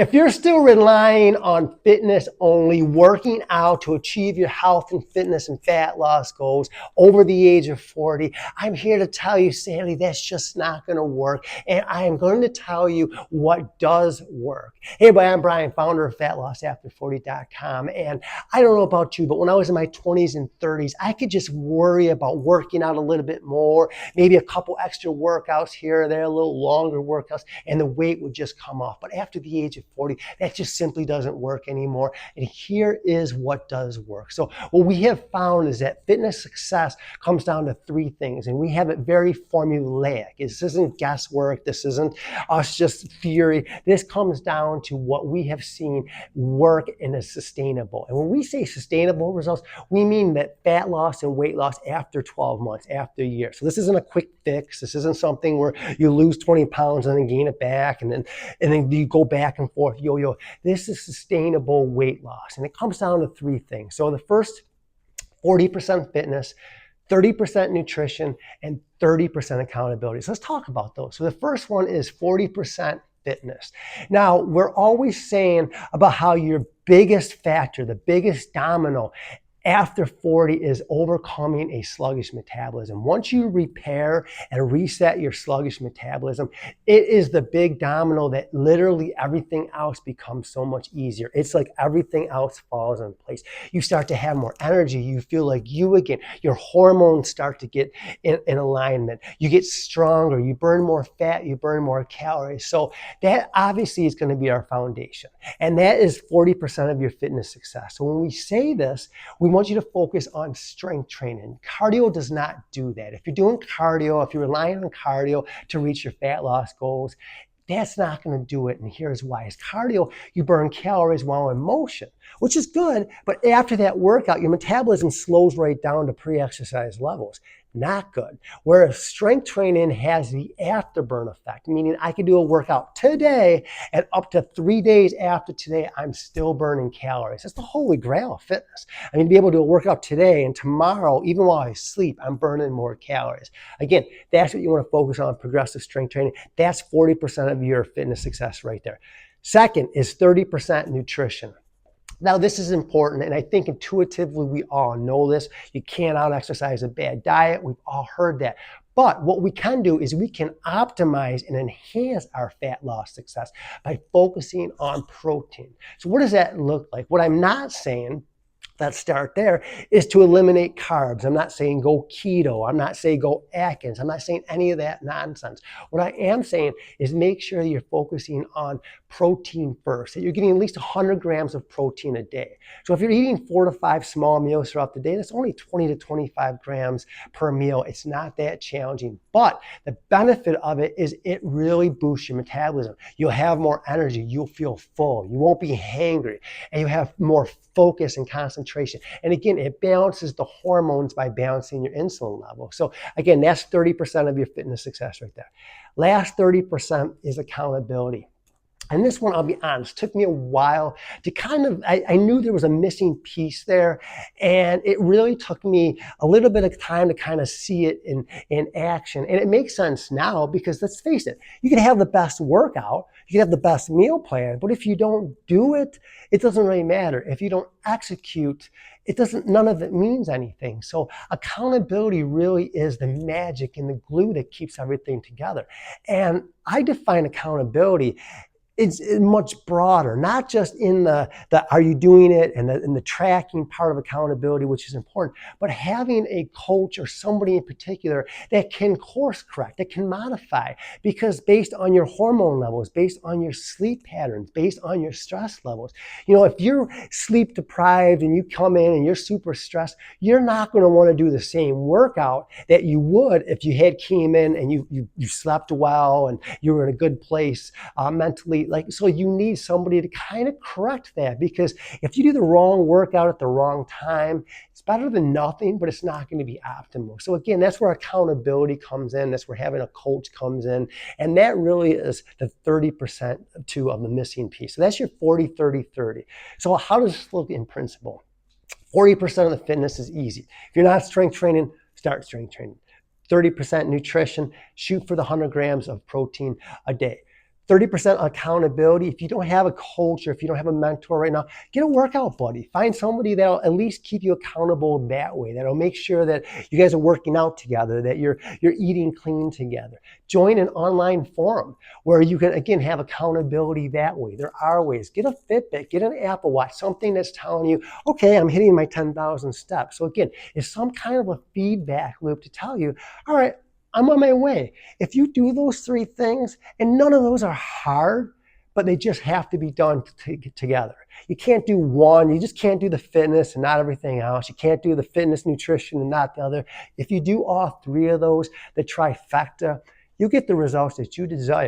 If you're still relying on fitness only, working out to achieve your health and fitness and fat loss goals over the age of 40, I'm here to tell you, sadly, that's just not going to work. And I am going to tell you what does work. Hey, everybody, I'm Brian, founder of FatLossAfter40.com. And I don't know about you, but when I was in my 20s and 30s, I could just worry about working out a little bit more, maybe a couple extra workouts here or there, a little longer workouts, and the weight would just come off. But after the age of 40, that just simply doesn't work anymore. And here is what does work. So what we have found is that fitness success comes down to three things, and we have it very formulaic. This isn't guesswork. This isn't us just theory. This comes down to what we have seen work and is sustainable. And when we say sustainable results, we mean that fat loss and weight loss after 12 months, after a year. So this isn't a quick fix. This isn't something where you lose 20 pounds and then gain it back and then you go back and forth, yo-yo. This is sustainable weight loss. And it comes down to three things. So the first, 40% fitness, 30% nutrition, and 30% accountability. So let's talk about those. So the first one is 40% fitness. Now, we're always saying about how your biggest factor, the biggest domino after 40 is overcoming a sluggish metabolism. Once you repair and reset your sluggish metabolism, it is the big domino that literally everything else becomes so much easier. It's like everything else falls in place. You start to have more energy. You feel like you again. Your hormones start to get in alignment. You get stronger. You burn more fat. You burn more calories. So that obviously is going to be our foundation. And that is 40% of your fitness success. So when we say this, we want you to focus on strength training. Cardio does not do that. If you're doing cardio, if you're relying on cardio to reach your fat loss goals, that's not going to do it. And here's why. As cardio, you burn calories while in motion, which is good. But after that workout, your metabolism slows right down to pre-exercise levels. Not good. Whereas strength training has the afterburn effect, meaning I can do a workout today and up to 3 days after today, I'm still burning calories. That's the holy grail of fitness. I mean, to be able to do a workout today and tomorrow, even while I sleep, I'm burning more calories. Again, that's what you want to focus on, progressive strength training. That's 40% of your fitness success right there. Second is 30% nutrition. Now, this is important, and I think intuitively we all know this. You can't out-exercise a bad diet. We've all heard that. But what we can do is we can optimize and enhance our fat loss success by focusing on protein. So what does that look like? What I'm not saying, let's start there, is to eliminate carbs. I'm not saying go keto. I'm not saying go Atkins. I'm not saying any of that nonsense. What I am saying is make sure you're focusing on protein first, that you're getting at least 100 grams of protein a day. So if you're eating 4 to 5 small meals throughout the day, that's only 20 to 25 grams per meal. It's not that challenging, but the benefit of it is it really boosts your metabolism. You'll have more energy. You'll feel full. You won't be hangry, and you have more focus and concentration. And again, it balances the hormones by balancing your insulin level. So again, that's 30% of your fitness success right there. Last 30% is accountability. And this one, I'll be honest, took me a while to kind of, I knew there was a missing piece there, and it really took me a little bit of time to kind of see it in action. And it makes sense now because let's face it, you can have the best workout, you can have the best meal plan, but if you don't do it, it doesn't really matter. If you don't execute, none of it means anything. So accountability really is the magic and the glue that keeps everything together. And I define accountability, it's much broader, not just in the are you doing it and the tracking part of accountability, which is important, but having a coach or somebody in particular that can course correct, that can modify, because based on your hormone levels, based on your sleep patterns, based on your stress levels, if you're sleep deprived and you come in and you're super stressed, you're not going to want to do the same workout that you would if you came in and you slept well and you were in a good place mentally. So you need somebody to kind of correct that, because if you do the wrong workout at the wrong time, it's better than nothing, but it's not going to be optimal. So again, that's where accountability comes in. That's where having a coach comes in. And that really is the 30% of the missing piece. So that's your 40, 30, 30. So how does this look in principle? 40% of the fitness is easy. If you're not strength training, start strength training. 30% nutrition, shoot for the 100 grams of protein a day. 30% accountability. If you don't have a coach or if you don't have a mentor right now, get a workout buddy. Find somebody that'll at least keep you accountable that way. That'll make sure that you guys are working out together, that you're eating clean together. Join an online forum where you can, again, have accountability that way. There are ways. Get a Fitbit, get an Apple Watch, something that's telling you, okay, I'm hitting my 10,000 steps. So again, it's some kind of a feedback loop to tell you, all right, I'm on my way. If you do those three things, and none of those are hard, but they just have to be done together. You can't do one. You just can't do the fitness and not everything else. You can't do the fitness, nutrition, and not the other. If you do all three of those, the trifecta, you get the results that you desire.